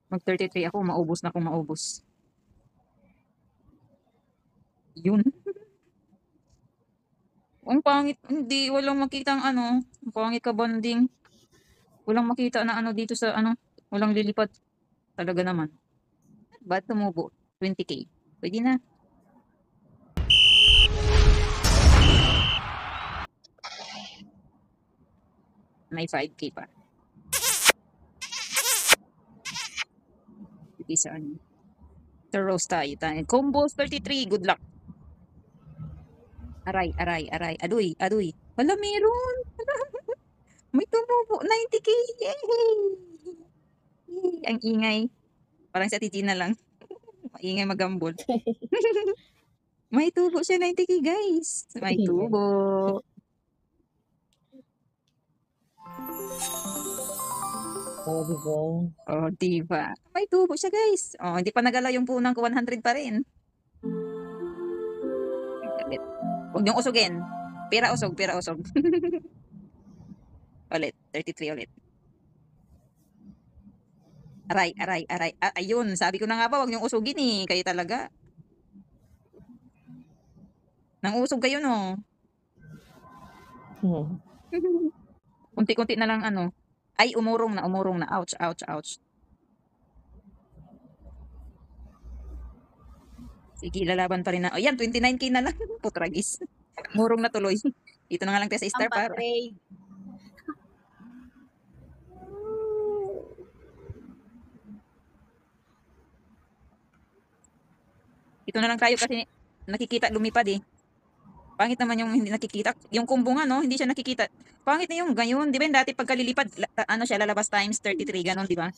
Mag 33 ako, maubos na kung maubos. Yun. Ang pangit, hindi, walang makitang ano, ang pangit ka banding. Walang makita na ano dito sa ano, walang lilipat. Talaga naman. Ba't tumubo? 20K. Pwede na. May 5K pa. Pwede sa ano. Sa roast tayo. Combos 33. Good luck. Aray, aray, aray. Aduy, aduy. Wala, meron. May tumubo. 90K. Yay! Yay! Ang ingay. Parang sa Titina lang. Maingay magambol. May tubo siya 90K, guys. May tubo. Oh, diba? Oh, diba? May tubo siya, guys. Oh, hindi pa nagalaw yung punang ko, 100 pa rin. Ulit. Huwag niyong usugin. Pira usog, pira usog. Ulit. 33 ulit. Aray, aray, aray. Ayun, sabi ko na nga ba, huwag niyong usugin eh. Kayo talaga. Nang usog kayo, no? Unti-unti na lang ano. Ay, umurong na, umurong na. Ouch, ouch, ouch. Sige, lalaban pa rin na. Ayan, 29K na lang. Putragis. Murong na tuloy. Dito na nga lang tayo sa star para. Dito na lang tayo kasi nakikita lumipad eh. Pangit naman yung hindi nakikita. Yung combo nga, no? Hindi siya nakikita. Pangit na yung gayon. Di ba yung dati pagkalilipad, ano siya, lalabas times 33, ganon, di ba?